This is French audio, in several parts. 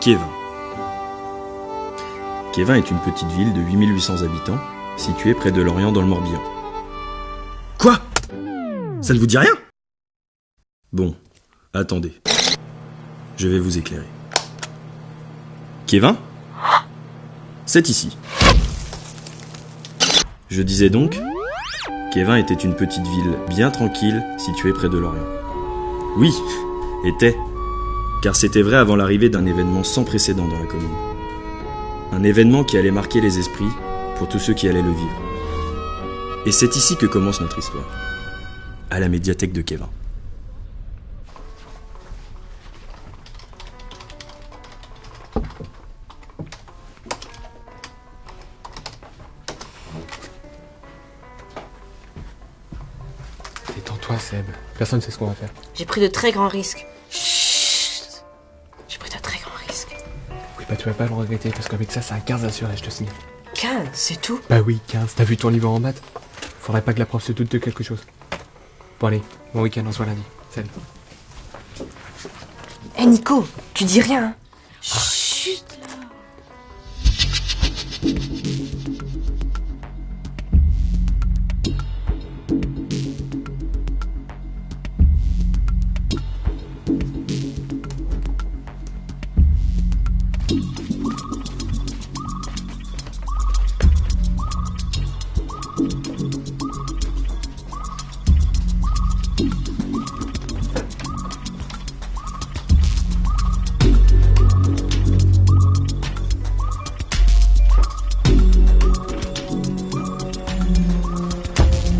Kévin. Kévin est une petite ville de 8800 habitants, située près de Lorient dans le Morbihan. Quoi? Ça ne vous dit rien? Bon, attendez. Je vais vous éclairer. Kévin? C'est ici. Je disais donc, Kévin était une petite ville bien tranquille située près de Lorient. Oui, était. Car c'était vrai avant l'arrivée d'un événement sans précédent dans la commune. Un événement qui allait marquer les esprits pour tous ceux qui allaient le vivre. Et c'est ici que commence notre histoire. À la médiathèque de Kévin. Détends-toi, Seb. Personne ne sait ce qu'on va faire. J'ai pris de très grands risques. Chut. J'ai pris de très grands risques. Oui, bah tu vas pas le regretter, parce qu'avec ça, c'est un 15 assuré, je te signale. 15, c'est tout? Bah oui, 15. T'as vu ton livre en maths? Faudrait pas que la prof se doute de quelque chose. Bon allez, bon week-end, on se voit lundi. Salut. Hé Nico, tu dis rien, hein? Chut là.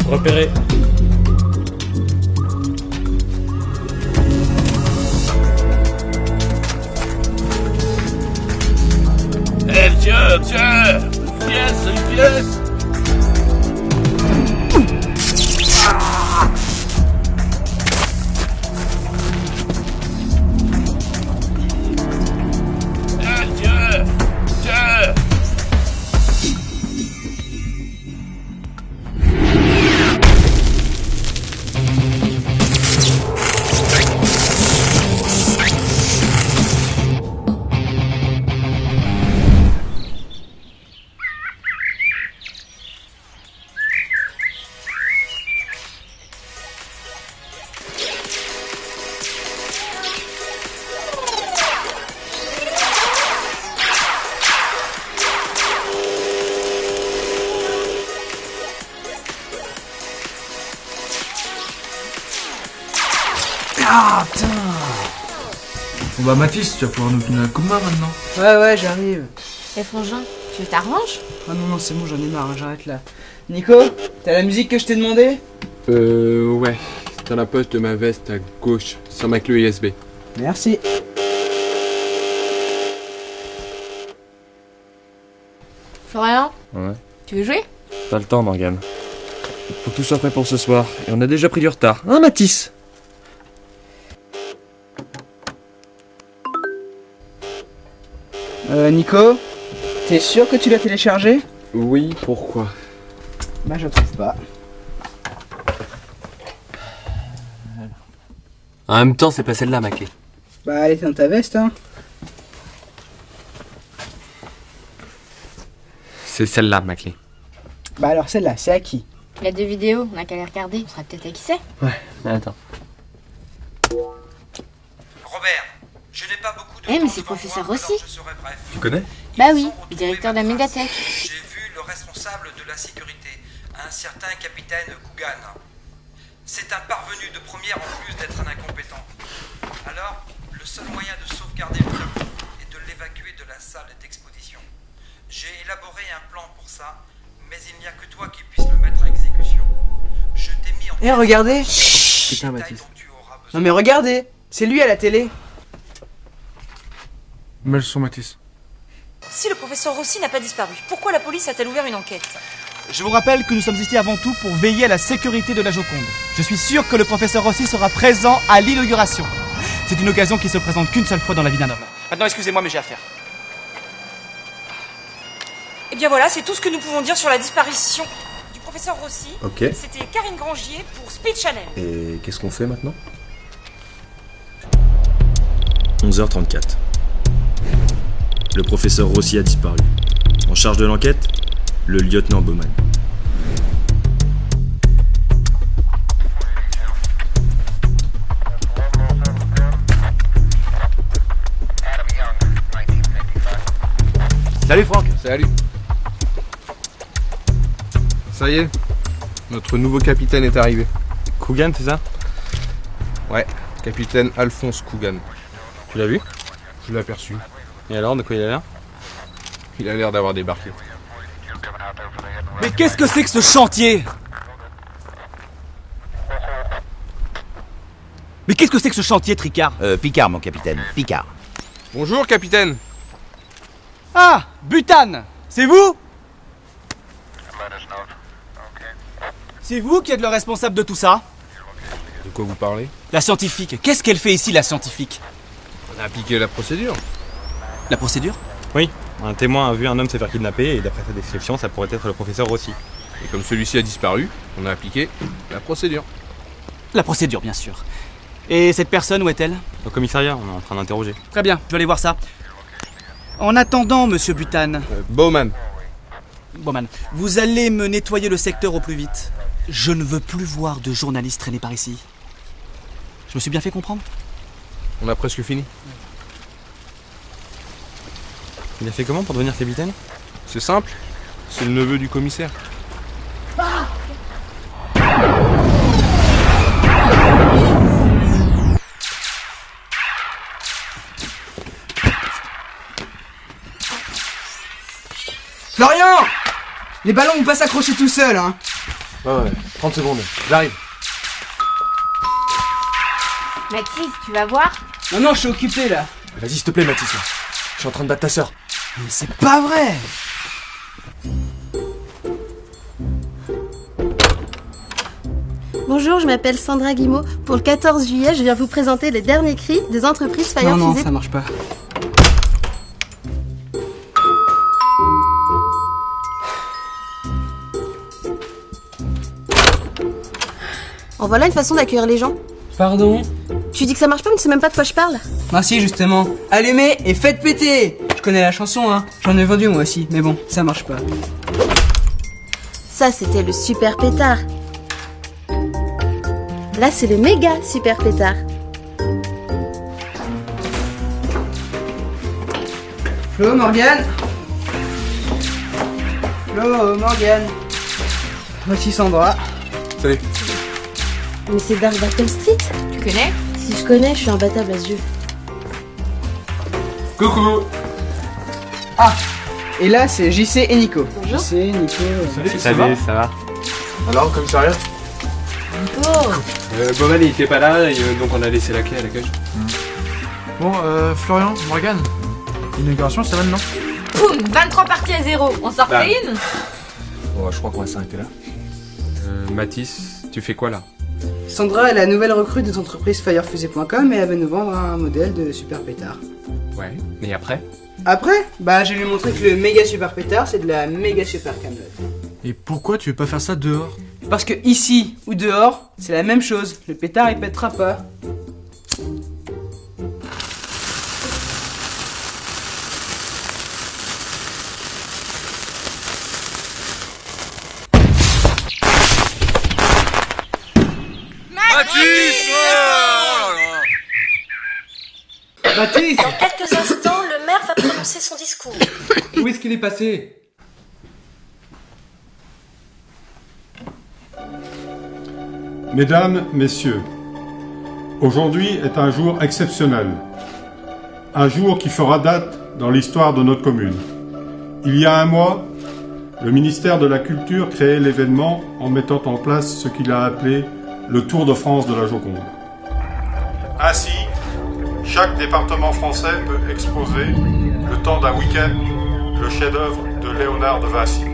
Repéré. Eh, tiens, une pièce. Eh, tiens. Ah putain. Bon bah Mathis, tu vas pouvoir nous donner un coup de main maintenant. Ouais, j'arrive. Eh Frangin, tu t'arranges? Ah non, c'est bon, j'en ai marre, hein, j'arrête là. Nico, t'as la musique que je t'ai demandé? Ouais. C'est dans la poche de ma veste à gauche, sur ma clé USB. Merci. Florian, Ouais. tu veux jouer? Pas le temps, Morgane. Faut que tout soit prêt pour ce soir. Et on a déjà pris du retard. Hein, Mathis? Nico, t'es sûr que tu l'as téléchargé? Oui, pourquoi? Bah je trouve pas. En même temps, c'est pas celle-là ma clé. Bah elle était dans ta veste, hein. C'est celle-là ma clé. Bah alors celle-là, c'est à qui? Il y a 2 vidéos, on a qu'à les regarder, on sera peut-être à qui c'est. Attends. Robert, je n'ai pas beaucoup de Eh, mais temps c'est le devant professeur moi, Rossi. alors je serai bref. Tu connais? Bah oui, Ils ont le retrouvé directeur de la ma trace. médiathèque. J'ai vu le responsable de la sécurité, un certain capitaine Coogan. C'est un parvenu de première en plus d'être un incompétent. Alors, le seul moyen de sauvegarder le tableau est de l'évacuer de la salle d'exposition. J'ai élaboré un plan pour ça, mais il n'y a que toi qui puisses le mettre à exécution. Je t'ai mis en... Eh regardez. Putain, Mathis. Non mais regardez, c'est lui à la télé. Mets le son, Mathis. Si le professeur Rossi n'a pas disparu, pourquoi la police a-t-elle ouvert une enquête? Je vous rappelle que nous sommes ici avant tout pour veiller à la sécurité de la Joconde. Je suis sûr que le professeur Rossi sera présent à l'inauguration. C'est une occasion qui se présente qu'une seule fois dans la vie d'un homme. Maintenant, excusez-moi, mais j'ai affaire. Eh bien voilà, c'est tout ce que nous pouvons dire sur la disparition du professeur Rossi. Ok. C'était Karine Grangier pour Speed Channel. Et qu'est-ce qu'on fait maintenant? 11h34. Le professeur Rossi a disparu. En charge de l'enquête, le lieutenant Bowman. Salut Franck. Salut. Ça y est, notre nouveau capitaine est arrivé. Coogan, c'est ça? Ouais, capitaine Alphonse Coogan. Tu l'as vu? Je l'ai aperçu. Et alors, de quoi il a l'air? Il a l'air d'avoir débarqué. Mais qu'est-ce que c'est que ce chantier? Mais qu'est-ce que c'est que ce chantier, Tricard? Picard, mon capitaine, Picard. Bonjour capitaine. Ah, Butane, c'est vous? C'est vous qui êtes le responsable de tout ça? De quoi vous parlez? La scientifique, qu'est-ce qu'elle fait ici, la scientifique? On a appliqué la procédure. La procédure? Oui, un témoin a vu un homme se faire kidnapper et d'après sa description, ça pourrait être le professeur Rossi. Et comme celui-ci a disparu, on a appliqué la procédure. La procédure, bien sûr. Et cette personne, où est-elle? Au commissariat, on est en train d'interroger. Très bien, je vais aller voir ça. En attendant, monsieur Butane, Bowman. Bowman, vous allez me nettoyer le secteur au plus vite. Je ne veux plus voir de journalistes traîner par ici. Je me suis bien fait comprendre? On a presque fini. Il a fait comment pour devenir capitaine? C'est simple, c'est le neveu du commissaire. Florian! Les ballons vont pas s'accrocher tout seuls, hein. Ouais, 30 secondes, j'arrive. Mathis, tu vas voir? Non, je suis occupé là. Vas-y, s'il te plaît, Mathis, là. Je suis en train de battre ta sœur. Mais c'est pas vrai! Bonjour, je m'appelle Sandra Guimau. Pour le 14 juillet, je viens vous présenter les derniers cris des entreprises Fire Non, Fusée. ça marche pas. En voilà une façon d'accueillir les gens. Pardon? Tu dis que ça marche pas, mais tu sais même pas de quoi je parle. Ah si, justement. Allumez et faites péter! Je connais la chanson, hein. J'en ai vendu moi aussi, mais bon, ça marche pas. Ça, c'était le super pétard. Là, c'est le méga super pétard. Flo, Morgane. Flo, Morgane. Voici Sandra. Salut. Mais c'est Dark Battle Street. Tu connais? Si je connais, je suis imbattable à ce jeu. Coucou. Ah! Et là, c'est JC et Nico. Bonjour. JC, Nico. Salut, ça va? Alors, commissariat? Bowman, il était pas là, et donc on a laissé la clé à l'accueil. Bon, Florian, Morgane, l'inauguration c'est maintenant? Boum, 23 parties à 0. On sort Bah. une? Bon, je crois qu'on va s'arrêter là. Mathis, tu fais quoi là? Sandra est la nouvelle recrue des entreprises firefusée.com et elle veut nous vendre un modèle de super pétard. Ouais, et après? Après, bah je vais lui montrer que le méga super pétard c'est de la méga super camelote. Et pourquoi tu veux pas faire ça dehors? Parce que ici ou dehors, c'est la même chose. Le pétard il pètera pas. Baptiste! Dans quelques instants, le maire va prononcer son discours. Où est-ce qu'il est passé? Mesdames, Messieurs, aujourd'hui est un jour exceptionnel. Un jour qui fera date dans l'histoire de notre commune. Il y a un mois, le ministère de la Culture créait l'événement en mettant en place ce qu'il a appelé le Tour de France de la Joconde. Ainsi, chaque département français peut exposer, le temps d'un week-end, le chef-d'œuvre de Léonard de Vinci.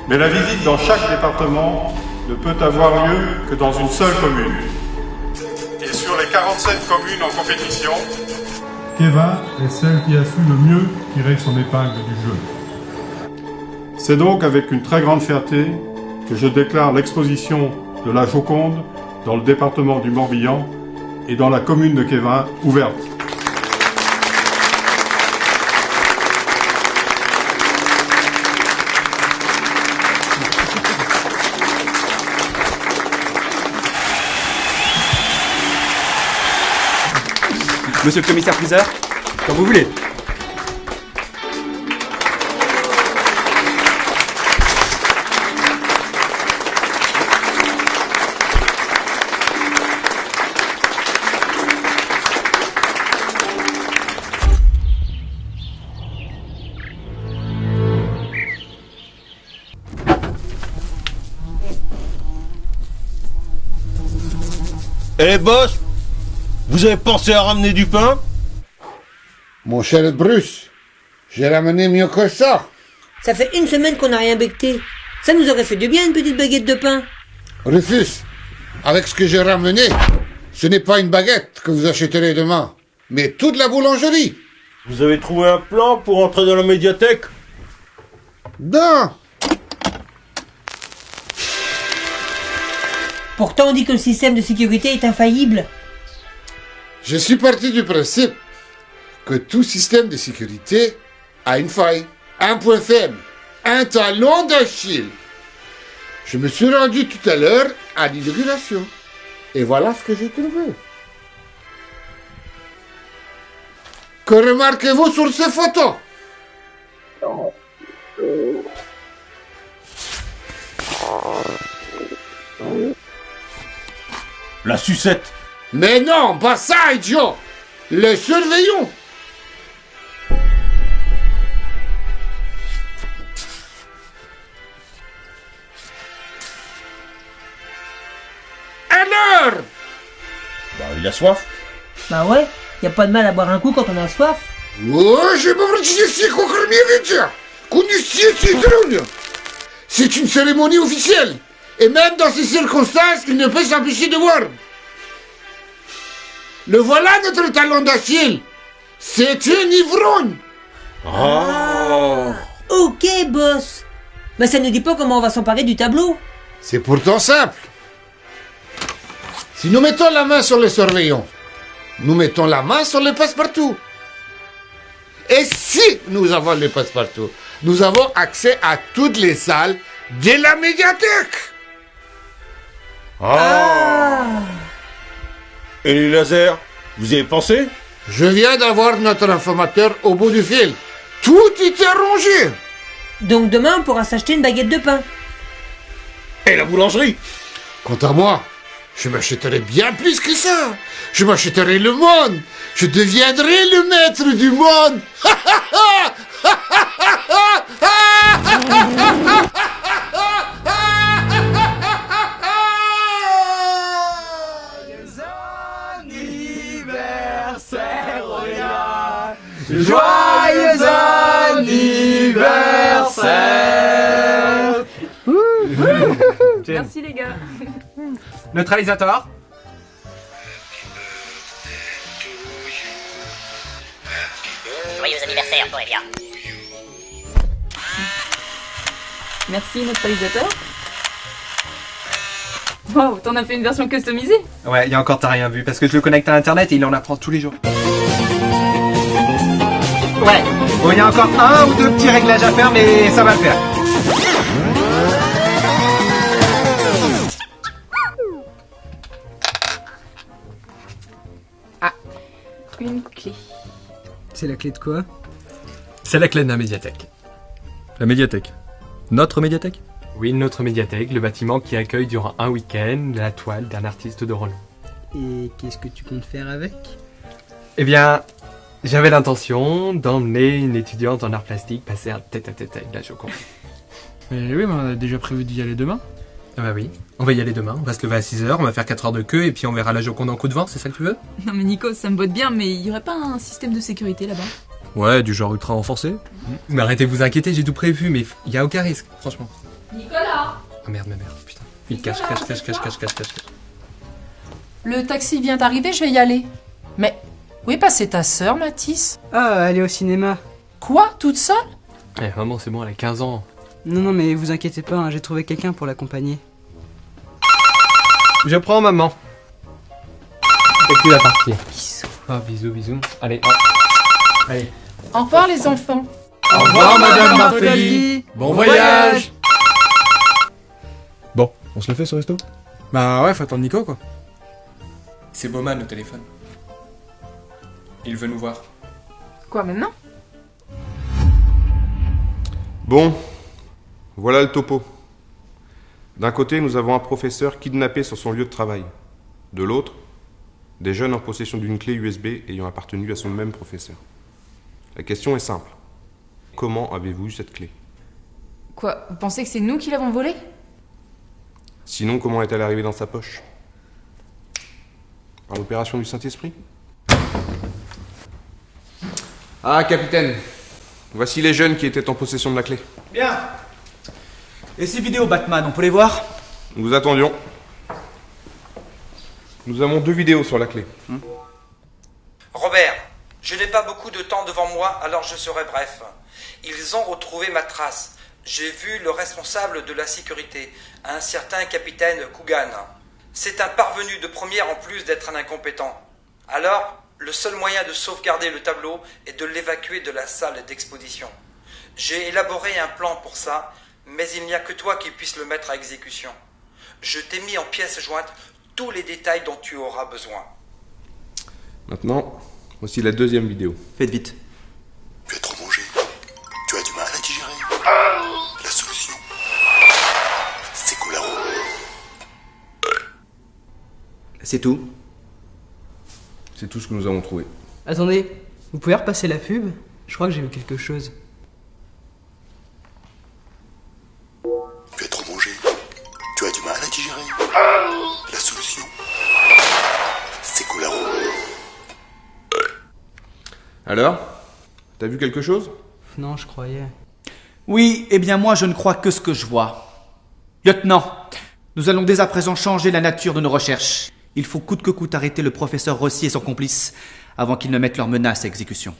Mais la visite dans chaque département ne peut avoir lieu que dans une seule commune. Et sur les 47 communes en compétition, Kevin est celle qui a su le mieux tirer son épingle du jeu. C'est donc avec une très grande fierté que je déclare l'exposition de la Joconde dans le département du Morbihan et dans la commune de Kevin ouverte. Monsieur le commissaire-priseur, Quand vous voulez. Eh boss, vous avez pensé à ramener du pain? Mon cher Bruce, j'ai ramené mieux que ça. Ça fait une semaine qu'on n'a rien becté. Ça nous aurait fait du bien une petite baguette de pain. Rufus, avec ce que j'ai ramené, ce n'est pas une baguette que vous achèterez demain, mais toute la boulangerie. Vous avez trouvé un plan pour entrer dans la médiathèque? Non. Pourtant, on dit que le système de sécurité est infaillible. Je suis parti du principe que tout système de sécurité a une faille, un point faible, un talon d'Achille. Je me suis rendu tout à l'heure à l'inauguration. Et voilà ce que j'ai trouvé. Que remarquez-vous sur ces photos? La sucette. Mais non, pas ça, idiot! Le surveillons! Alors? Bah, il a soif. Bah ouais, y a pas de mal à boire un coup quand on a soif. Oh, je me ici C'est une cérémonie officielle. Et même dans ces circonstances, il ne peut s'empêcher de boire. Le voilà notre talon d'Achille. C'est un ivrogne. Ah. Ok, boss. Mais ça ne dit pas comment on va s'emparer du tableau. C'est pourtant simple. Si nous mettons la main sur les surveillants, nous mettons la main sur les passe-partout. Et si nous avons les passe-partout, nous avons accès à toutes les salles de la médiathèque. Et les lasers, vous y avez pensé? Je viens d'avoir notre informateur au bout du fil. Tout est arrangé. Donc demain, on pourra s'acheter une baguette de pain. Et la boulangerie? Quant à moi, je m'achèterai bien plus que ça. Je m'achèterai le monde. Je deviendrai le maître du monde. Joyeux anniversaire. Merci les gars. Neutralisateur. Joyeux anniversaire, Aurélia. Merci neutralisateur. Wow, t'en as fait une version customisée? Ouais, y a encore t'as rien vu parce que je le connecte à internet et il en apprend tous les jours. Ouais, bon, y a encore un ou deux petits réglages à faire, mais ça va le faire. Ah, une clé. C'est la clé de quoi? C'est la clé de la médiathèque. La médiathèque. Notre médiathèque? Oui, notre médiathèque, le bâtiment qui accueille durant un week-end la toile d'un artiste de renom. Et qu'est-ce que tu comptes faire avec? Eh bien, j'avais l'intention d'emmener une étudiante en art plastique passer un tête-à-tête avec la Joconde. Mais oui, mais on a déjà prévu d'y aller demain. Ah bah oui, on va y aller demain, on va se lever à 6h, on va faire 4 heures de queue et puis on verra la Joconde en coup de vent, c'est ça que tu veux? Non mais Nico, ça me botte bien, mais il y aurait pas un système de sécurité là-bas? Ouais, du genre ultra renforcé. Mais arrêtez de vous inquiéter, j'ai tout prévu, mais il y a aucun risque, franchement. Nicolas! Ah merde, ma mère, putain. Il cache. Le taxi vient d'arriver, je vais y aller. Mais où est passée ta sœur, Mathis? Ah, elle est au cinéma. Quoi? Toute seule? Eh, maman, c'est bon, elle a 15 ans. Non, mais vous inquiétez pas, hein, j'ai trouvé quelqu'un pour l'accompagner. Je prends maman. Et qui va partir? Bisous. Ah, bisous. Allez, hop. Allez. Au revoir, les enfants. Au revoir, Madame Martelly. Bon voyage. Bon, on se le fait ce resto? Bah ouais, faut attendre Nico, quoi. C'est Bowman au téléphone. Il veut nous voir. Quoi, maintenant? Bon, voilà le topo. D'un côté, nous avons un professeur kidnappé sur son lieu de travail. De l'autre, des jeunes en possession d'une clé USB ayant appartenu à son même professeur. La question est simple. Comment avez-vous eu cette clé? Quoi, vous pensez que c'est nous qui l'avons volée? Sinon, comment est-elle arrivée dans sa poche? Par l'opération du Saint-Esprit? Ah, capitaine. Voici les jeunes qui étaient en possession de la clé. Bien. Et ces vidéos Batman, on peut les voir? Nous vous attendions. Nous avons 2 vidéos sur la clé. Robert, je n'ai pas beaucoup de temps devant moi, alors je serai bref. Ils ont retrouvé ma trace. J'ai vu le responsable de la sécurité, un certain capitaine Coogan. C'est un parvenu de première en plus d'être un incompétent. Alors, le seul moyen de sauvegarder le tableau est de l'évacuer de la salle d'exposition. J'ai élaboré un plan pour ça, mais il n'y a que toi qui puisses le mettre à exécution. Je t'ai mis en pièces jointes tous les détails dont tu auras besoin. Maintenant, voici la 2e vidéo. Faites vite. Tu as trop mangé. Tu as du mal à digérer. La solution, c'est Colaro. C'est tout? C'est tout ce que nous avons trouvé. Attendez, vous pouvez repasser la pub? Je crois que j'ai vu quelque chose. Tu as trop mangé. Tu as du mal à digérer. La solution, c'est Colaro. Alors? T'as vu quelque chose? Non, je croyais. Oui, eh bien moi je ne crois que ce que je vois. Lieutenant, nous allons dès à présent changer la nature de nos recherches. Il faut coûte que coûte arrêter le professeur Rossi et son complice avant qu'ils ne mettent leurs menaces à exécution.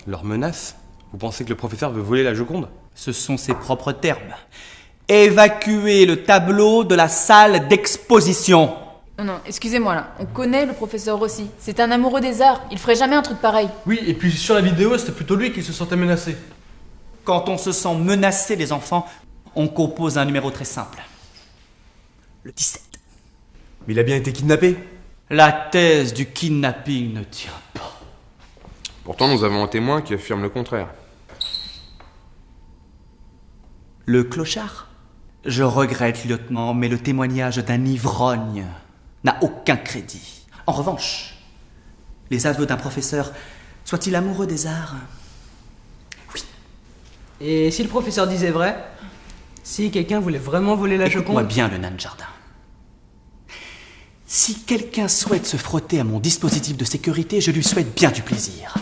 Leurs menaces? Vous pensez que le professeur veut voler la Joconde? Ce sont ses propres termes. Évacuer le tableau de la salle d'exposition. Non, excusez-moi là. On connaît le professeur Rossi. C'est un amoureux des arts. Il ferait jamais un truc pareil. Oui, et puis sur la vidéo, c'était plutôt lui qui se sentait menacé. Quand on se sent menacé, les enfants, on compose un numéro très simple. Le 17. Mais il a bien été kidnappé. La thèse du kidnapping ne tient pas. Pourtant, nous avons un témoin qui affirme le contraire. Le clochard? Je regrette, lieutenant, mais le témoignage d'un ivrogne n'a aucun crédit. En revanche, les aveux d'un professeur, soit-il amoureux des arts? Oui. Et si le professeur disait vrai? Si quelqu'un voulait vraiment voler la Joconde? Écoute-moi bien, le nain de jardin. Si quelqu'un souhaite se frotter à mon dispositif de sécurité, je lui souhaite bien du plaisir.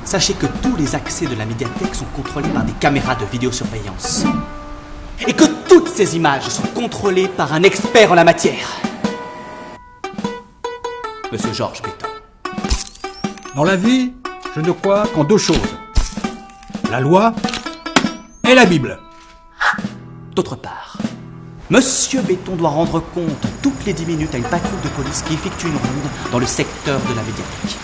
Sachez que tous les accès de la médiathèque sont contrôlés par des caméras de vidéosurveillance. Et que toutes ces images sont contrôlées par un expert en la matière. Monsieur Georges Béton. Dans la vie, je ne crois qu'en 2 choses. La loi et la Bible. D'autre part, Monsieur Béton doit rendre compte toutes les 10 minutes à une patrouille de police qui effectue une ronde dans le secteur de la médiathèque.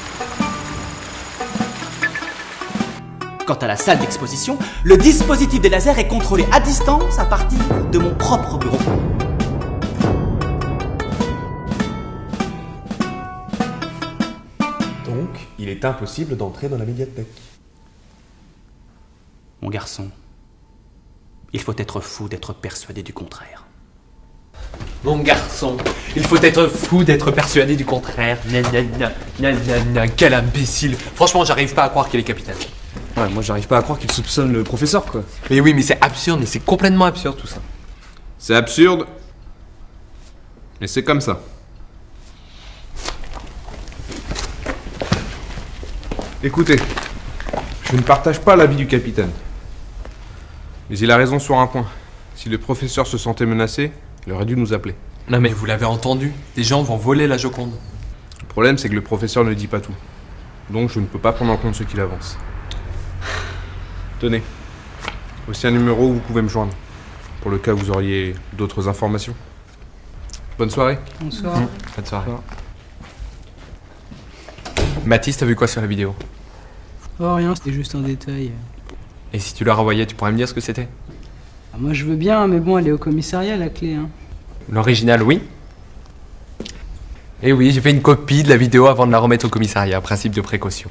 Quant à la salle d'exposition, le dispositif des lasers est contrôlé à distance à partir de mon propre bureau. Donc, il est impossible d'entrer dans la médiathèque. Mon garçon, il faut être fou d'être persuadé du contraire. Mon garçon, il faut être fou d'être persuadé du contraire. Quel imbécile. Franchement, j'arrive pas à croire qu'il est capitaine. Ouais, moi j'arrive pas à croire qu'il soupçonne le professeur, quoi. Mais oui, mais c'est absurde, mais c'est complètement absurde tout ça. C'est absurde, mais c'est comme ça. Écoutez, je ne partage pas l'avis du capitaine. Mais il a raison sur un point. Si le professeur se sentait menacé, il aurait dû nous appeler. Non mais vous l'avez entendu, des gens vont voler la Joconde. Le problème, c'est que le professeur ne dit pas tout. Donc je ne peux pas prendre en compte ce qu'il avance. Tenez. Voici un numéro où vous pouvez me joindre. Pour le cas où vous auriez d'autres informations. Bonne soirée. Bonsoir. Bonne soirée. Mathis, t'as vu quoi sur la vidéo? Oh rien, c'était juste un détail. Et si tu la renvoyais, tu pourrais me dire ce que c'était? Ah, moi je veux bien, mais bon, elle est au commissariat la clé. Hein. L'original, oui. Et oui, j'ai fait une copie de la vidéo avant de la remettre au commissariat, principe de précaution.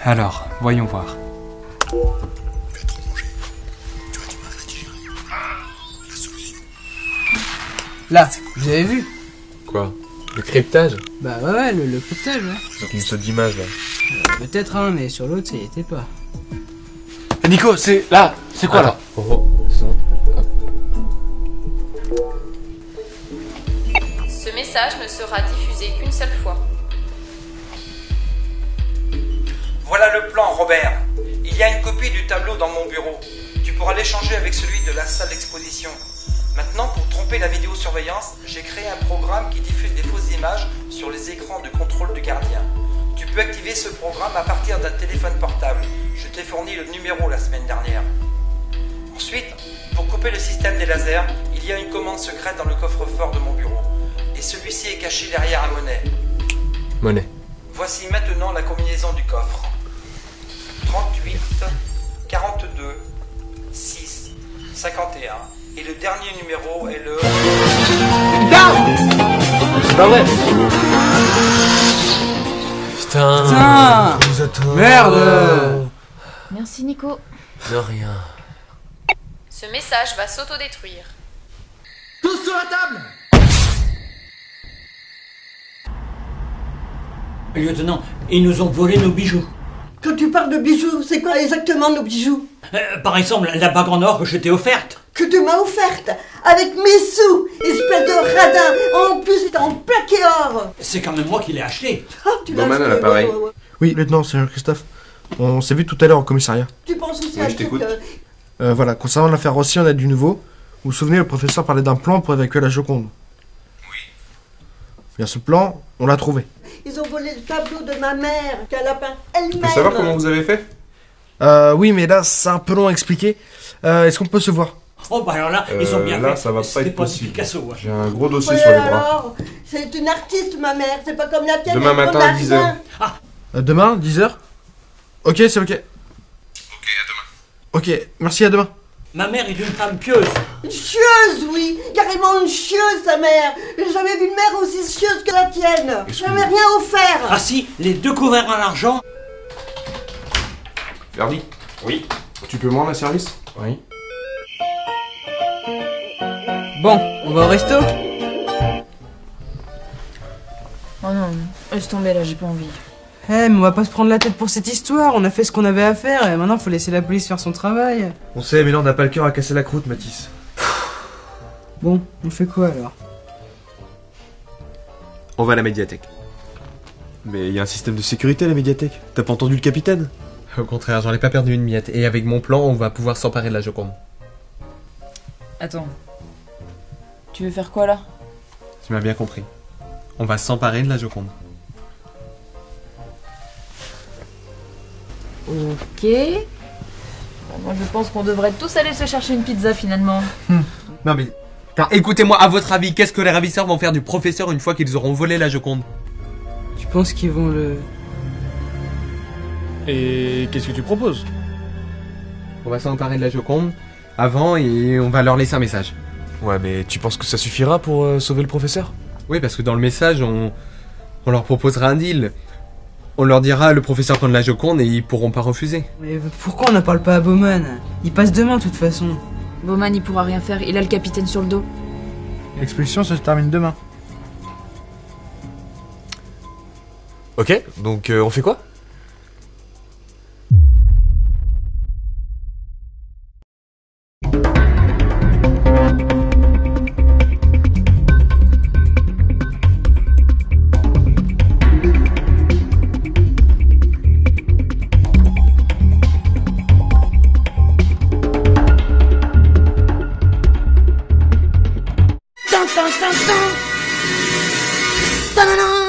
Alors, voyons voir. Tu as trop mangé. Tu as du mal à digérer. La solution. Là, vous avez vu? Quoi? Le cryptage? Bah ouais, le cryptage, ouais. Donc une saute d'image là. Peut-être, hein, mais sur l'autre, ça y était pas. Nico, c'est là, c'est quoi là? Ce message ne sera diffusé qu'une seule fois. Voilà le plan, Robert. Il y a une copie du tableau dans mon bureau. Tu pourras l'échanger avec celui de la salle d'exposition. Maintenant, pour tromper la vidéosurveillance, j'ai créé un programme qui diffuse des fausses images sur les écrans de contrôle du gardien. Tu peux activer ce programme à partir d'un téléphone portable. Je t'ai fourni le numéro la semaine dernière. Ensuite, pour couper le système des lasers, il y a une commande secrète dans le coffre-fort de mon bureau. Et celui-ci est caché derrière un monnaie. Monnaie. Voici maintenant la combinaison du coffre. 38, 42, 6, 51. Et le dernier numéro est le... C'est pas vrai. Putain. Merde. Merci Nico. De rien. Ce message va s'autodétruire. Tous sur la table! Lieutenant, ils nous ont volé nos bijoux. Quand tu parles de bijoux, c'est quoi exactement nos bijoux? Par exemple, la bague en or que je t'ai offerte. Que tu m'as offerte? Avec mes sous, espèce de radin. En plus, c'est en plaqué or. C'est quand même moi qui l'ai acheté. Ah, tu l'as Bowman à acheté, l'appareil. ouais. Oui, lieutenant, c'est Christophe. On s'est vu tout à l'heure au commissariat. Tu penses aussi Oui, à je un truc, t'écoute. Voilà, concernant l'affaire Rossi, on a du nouveau. Vous vous souvenez, le professeur parlait d'un plan pour évacuer la Joconde. Oui. Bien, ce plan, on l'a trouvé. Ils ont volé le tableau de ma mère, qu'elle a peint Je elle-même. peux savoir comment vous avez fait? Oui, mais là, c'est un peu long à expliquer. Est-ce qu'on peut se voir? Oh bah alors là, ils ont bien là, fait. ça va pas C'était être pas possible. du Picasso. Hein. J'ai un gros dossier Ouais, sur les bras. alors, c'est une artiste, ma mère. C'est pas comme la tienne. Demain elle matin demande à 10 rien. heures. Demain, 10h? Ok, c'est ok. Ok, à demain. Ok, merci, à demain. Ma mère est une femme pieuse. Une chieuse, oui. Carrément une chieuse, sa mère. J'ai jamais vu une mère aussi chieuse que la tienne. Jamais rien offert. Ah si, les deux couverts en argent. Ferdi? Oui. Tu peux me rendre un service? Oui. Bon, on va au resto? Oh non, laisse tomber là, j'ai pas envie. Eh, mais on va pas se prendre la tête pour cette histoire. On a fait ce qu'on avait à faire et maintenant faut laisser la police faire son travail. On sait, mais là, on n'a pas le cœur à casser la croûte, Mathis. Bon, on fait quoi alors? On va à la médiathèque. Mais il y a un système de sécurité à la médiathèque. T'as pas entendu le capitaine? Au contraire, j'en ai pas perdu une miette. Et avec mon plan, on va pouvoir s'emparer de la Joconde. Attends. Tu veux faire quoi là? Tu m'as bien compris. On va s'emparer de la Joconde. Ok. Bah, moi je pense qu'on devrait tous aller se chercher une pizza finalement. Non mais... Car écoutez-moi, à votre avis, qu'est-ce que les ravisseurs vont faire du professeur une fois qu'ils auront volé la Joconde? Tu penses qu'ils vont le... Et qu'est-ce que tu proposes? On va s'emparer de la Joconde avant et on va leur laisser un message. Ouais, mais tu penses que ça suffira pour sauver le professeur? Oui, parce que dans le message, on leur proposera un deal. On leur dira le professeur prend de la Joconde et ils pourront pas refuser. Mais pourquoi on n'en parle pas à Bowman? Il passe demain de toute façon. Bowman il pourra rien faire, il a le capitaine sur le dos. L'expulsion se termine demain. Ok, donc on fait quoi? Tanana.